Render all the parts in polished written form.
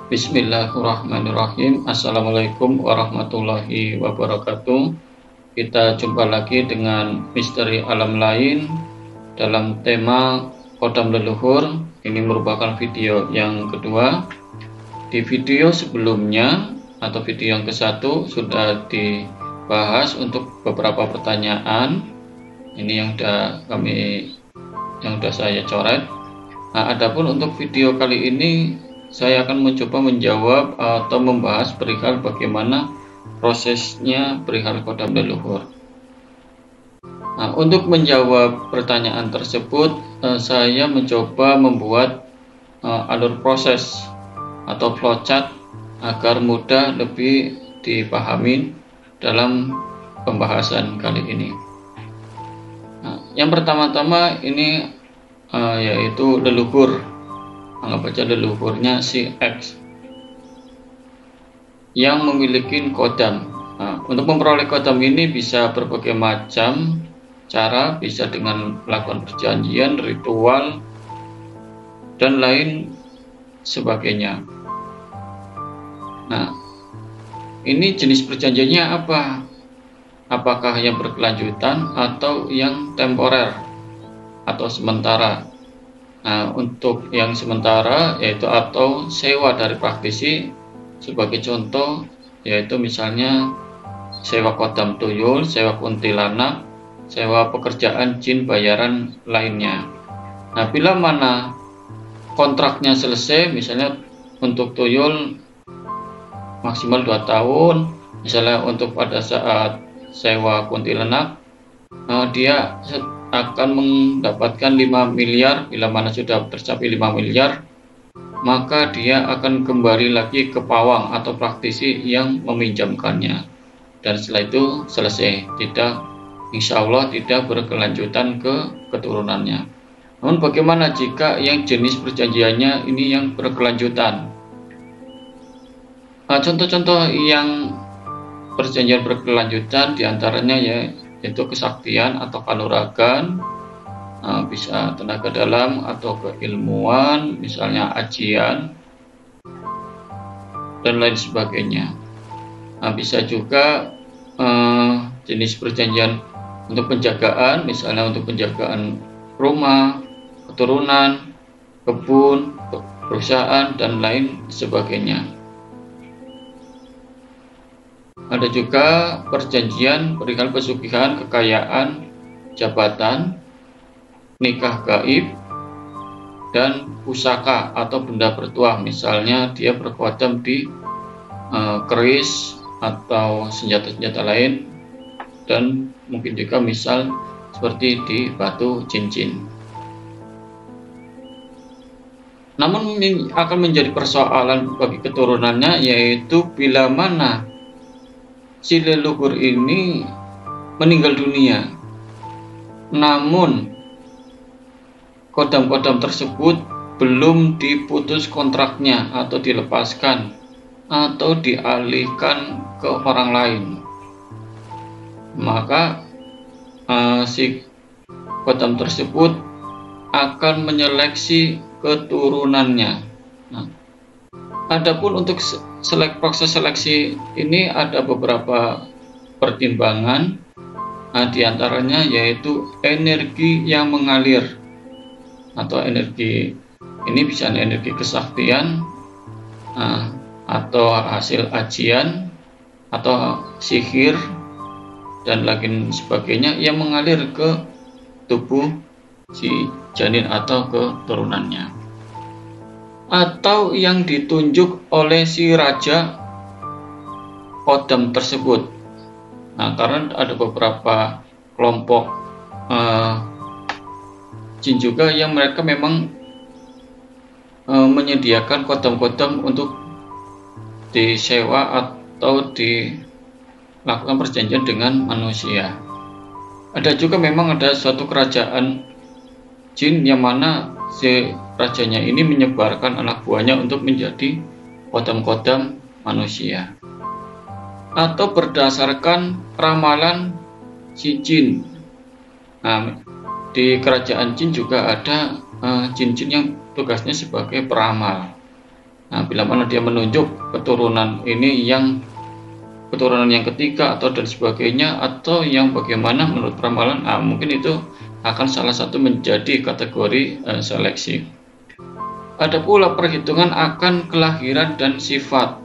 Bismillahirrahmanirrahim. Assalamualaikum warahmatullahi wabarakatuh. Kita jumpa lagi dengan misteri alam lain dalam tema kodam leluhur. Ini merupakan video yang kedua. Di video sebelumnya atau video yang ke-1 sudah dibahas untuk beberapa pertanyaan. Ini yang sudah saya coret. Nah, adapun untuk video kali ini saya akan mencoba menjawab atau membahas perihal bagaimana prosesnya perihal kodam leluhur. Nah, untuk menjawab pertanyaan tersebut, saya mencoba membuat alur proses atau flowchart agar mudah lebih dipahami dalam pembahasan kali ini. Nah, yang pertama-tama ini yaitu leluhur. Anggap aja leluhurnya si X yang memiliki kodam. Nah, untuk memperoleh kodam ini bisa berbagai macam cara, bisa dengan melakukan perjanjian, ritual, dan lain sebagainya. Nah, ini jenis perjanjiannya apa? Apakah yang berkelanjutan atau yang temporer atau sementara? Nah, untuk yang sementara yaitu atau sewa dari praktisi, sebagai contoh yaitu misalnya sewa kodam tuyul, sewa kuntilanak, sewa pekerjaan jin bayaran lainnya. Nah, bila mana kontraknya selesai, misalnya untuk tuyul maksimal 2 tahun, misalnya untuk pada saat sewa kuntilanak dia akan mendapatkan 5 miliar. Bila mana sudah tercapai 5 miliar, maka dia akan kembali lagi ke pawang atau praktisi yang meminjamkannya, dan setelah itu selesai, insya Allah tidak berkelanjutan ke keturunannya. Namun bagaimana jika yang jenis perjanjiannya ini yang berkelanjutan? Contoh-contoh yang perjanjian berkelanjutan diantaranya yaitu kesaktian atau kanuragan, bisa tenaga dalam atau keilmuan, misalnya ajian dan lain sebagainya. Bisa juga jenis perjanjian untuk penjagaan, misalnya untuk penjagaan rumah, keturunan, kebun, perusahaan, dan lain sebagainya. Ada juga perjanjian perihal pesugihan, kekayaan, jabatan, nikah gaib, dan pusaka atau benda bertuah. Misalnya dia berkodam di keris atau senjata-senjata lain, dan mungkin juga misal seperti di batu cincin. Namun ini akan menjadi persoalan bagi keturunannya, yaitu bila mana si leluhur ini meninggal dunia, namun kodam-kodam tersebut belum diputus kontraknya atau dilepaskan atau dialihkan ke orang lain, maka si kodam tersebut akan menyeleksi keturunannya. Nah, adapun untuk proses seleksi ini ada beberapa pertimbangan, diantaranya yaitu energi yang mengalir, atau energi ini bisa energi kesaktian, atau hasil ajian, atau sihir, dan lain sebagainya yang mengalir ke tubuh si janin atau keturunannya, atau yang ditunjuk oleh si raja kodam tersebut. Nah, karena ada beberapa kelompok jin juga yang mereka memang menyediakan kodam-kodam untuk disewa atau dilakukan perjanjian dengan manusia. Ada juga memang ada suatu kerajaan jin yang mana si rajanya ini menyebarkan anak buahnya untuk menjadi kodam-kodam manusia, atau berdasarkan ramalan si jin. Nah, di kerajaan jin juga ada jin-jin yang tugasnya sebagai peramal. Nah, bila mana dia menunjuk keturunan ini yang keturunan yang ketiga atau dan sebagainya, atau yang bagaimana menurut ramalan, mungkin itu akan salah satu menjadi kategori seleksi. Ada pula perhitungan akan kelahiran dan sifat.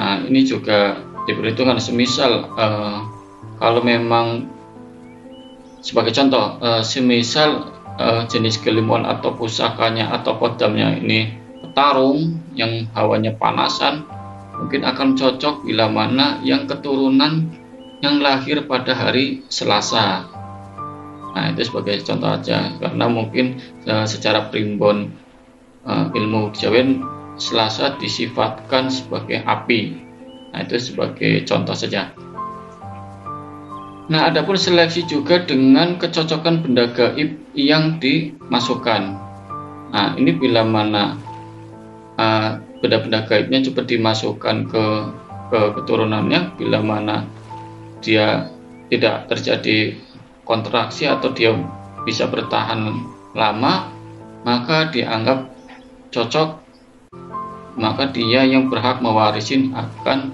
Nah, ini juga diperhitungkan, semisal kalau memang sebagai contoh, semisal jenis gelimun atau pusakanya atau kodamnya ini petarung yang hawanya panasan, mungkin akan cocok bila mana yang keturunan yang lahir pada hari Selasa. Nah, itu sebagai contoh aja, karena mungkin secara primbon ilmu kejawen Selasa disifatkan sebagai api. Nah, itu sebagai contoh saja. Nah, adapun seleksi juga dengan kecocokan benda gaib yang dimasukkan. Nah, ini bila mana benda-benda gaibnya cepat dimasukkan ke keturunannya, bila mana dia tidak terjadi kontraksi atau dia bisa bertahan lama, maka dianggap cocok, maka dia yang berhak mewarisin akan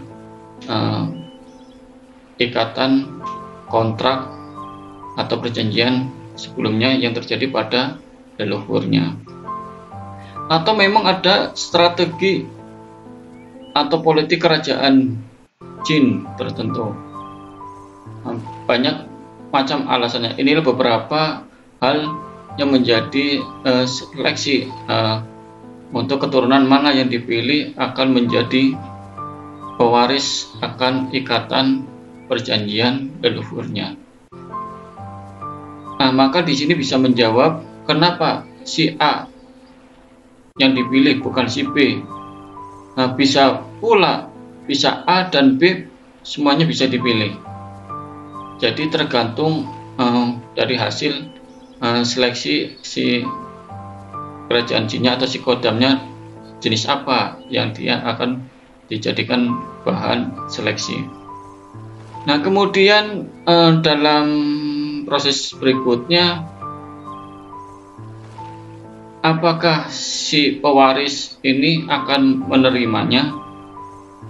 ikatan kontrak atau perjanjian sebelumnya yang terjadi pada leluhurnya. Atau memang ada strategi atau politik kerajaan jin tertentu. Banyak macam alasannya. Inilah beberapa hal yang menjadi seleksi untuk keturunan mana yang dipilih akan menjadi pewaris akan ikatan perjanjian leluhurnya. Nah, maka di sini bisa menjawab kenapa si A yang dipilih bukan si B. Nah, bisa pula bisa A dan B semuanya bisa dipilih. Jadi tergantung dari hasil seleksi si kerajaan jinnya atau si kodamnya jenis apa yang dia akan dijadikan bahan seleksi. Nah, kemudian dalam proses berikutnya, apakah si pewaris ini akan menerimanya?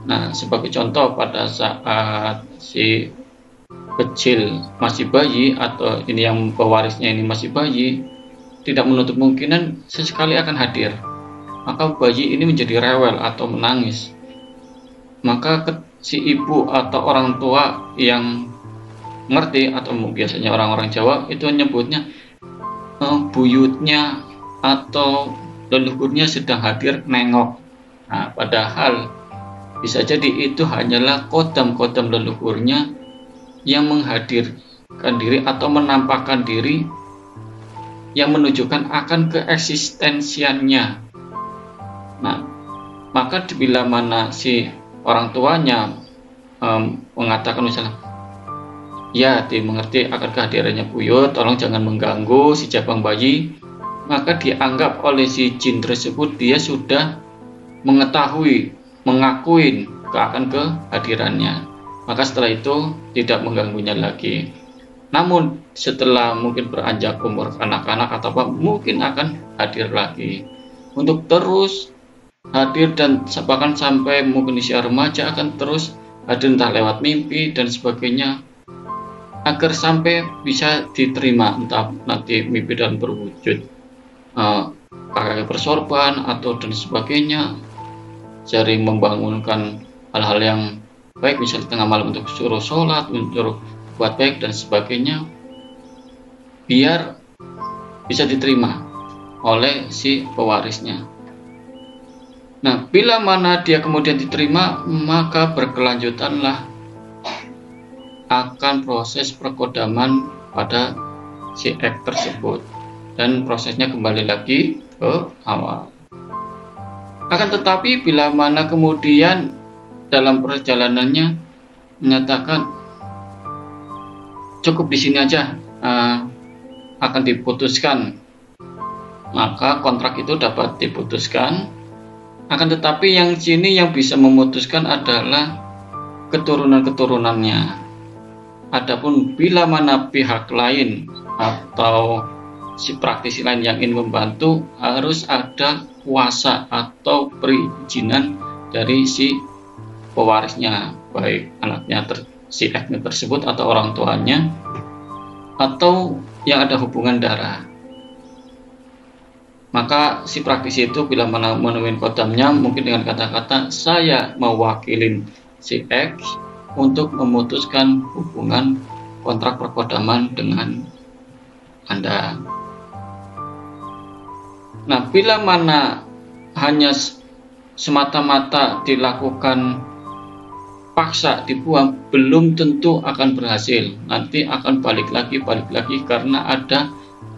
Nah, sebagai contoh, pada saat si kecil masih bayi atau ini yang pewarisnya ini masih bayi, tidak menutup kemungkinan sesekali akan hadir. Maka bayi ini menjadi rewel atau menangis. Maka si ibu atau orang tua yang ngerti, atau biasanya orang-orang Jawa itu menyebutnya buyutnya atau leluhurnya sedang hadir nengok. Nah, padahal bisa jadi itu hanyalah kodam-kodam leluhurnya yang menghadirkan diri atau menampakkan diri yang menunjukkan akan keeksistensiannya. Nah, maka bila mana si orang tuanya mengatakan misalnya, ya, dimengerti akan kehadirannya buyut, tolong jangan mengganggu si jabang bayi, maka dianggap oleh si jin tersebut dia sudah mengetahui, mengakuin akan kehadirannya. Maka setelah itu tidak mengganggunya lagi. Namun setelah mungkin beranjak umur anak-anak atau apa, mungkin akan hadir lagi untuk terus hadir, dan bahkan sampai mungkin usia remaja akan terus hadir, entah lewat mimpi dan sebagainya, agar sampai bisa diterima, entah nanti mimpi dan berwujud kakek persorban atau dan sebagainya, sering membangunkan hal-hal yang baik, misalnya tengah malam untuk suruh sholat, untuk buat baik dan sebagainya, biar bisa diterima oleh si pewarisnya. Nah, bila mana dia kemudian diterima, maka berkelanjutanlah akan proses perkodaman pada si X tersebut, dan prosesnya kembali lagi ke awal. Akan tetapi bila mana kemudian dalam perjalanannya menyatakan cukup di sini aja, akan diputuskan, maka kontrak itu dapat diputuskan. Akan tetapi yang sini yang bisa memutuskan adalah keturunan-keturunannya. Adapun bila mana pihak lain atau si praktisi lain yang ingin membantu, harus ada kuasa atau perizinan dari si pewarisnya, baik anaknya si X tersebut atau orang tuanya, atau yang ada hubungan darah. Maka si praktisi itu bila menemui kodamnya, mungkin dengan kata-kata, saya mewakilin si X untuk memutuskan hubungan kontrak perkodaman dengan Anda. Nah, bila mana hanya semata-mata dilakukan paksa dibuang, belum tentu akan berhasil. Nanti akan balik lagi karena ada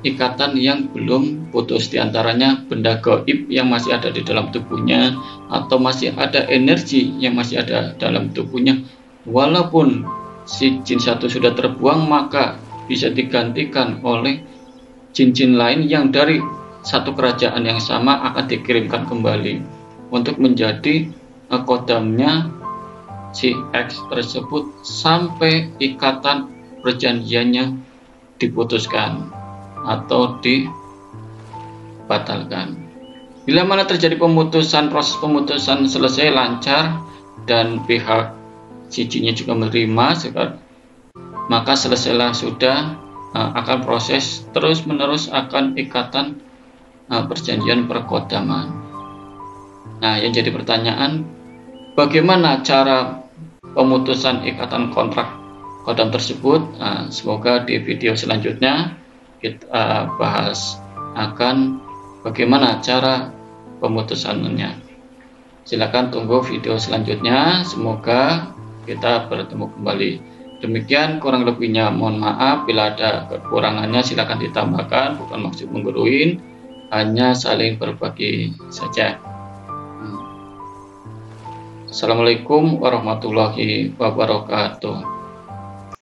ikatan yang belum putus, diantaranya benda gaib yang masih ada di dalam tubuhnya, atau masih ada energi yang masih ada dalam tubuhnya. Walaupun si jin satu sudah terbuang, maka bisa digantikan oleh jin-jin lain yang dari satu kerajaan yang sama akan dikirimkan kembali untuk menjadi kodamnya si X tersebut sampai ikatan perjanjiannya diputuskan atau dibatalkan. Bila mana terjadi proses pemutusan selesai lancar dan pihak si jinnya juga menerima, maka selesailah sudah akan proses terus menerus akan ikatan perjanjian perkodaman. Nah, yang jadi pertanyaan, bagaimana cara pemutusan ikatan kontrak kodam tersebut? Semoga di video selanjutnya kita bahas akan bagaimana cara pemutusannya. Silakan tunggu video selanjutnya. Semoga kita bertemu kembali. Demikian kurang lebihnya, mohon maaf bila ada kekurangannya, silakan ditambahkan, bukan maksud mengguruin, hanya saling berbagi saja. Assalamualaikum warahmatullahi wabarakatuh.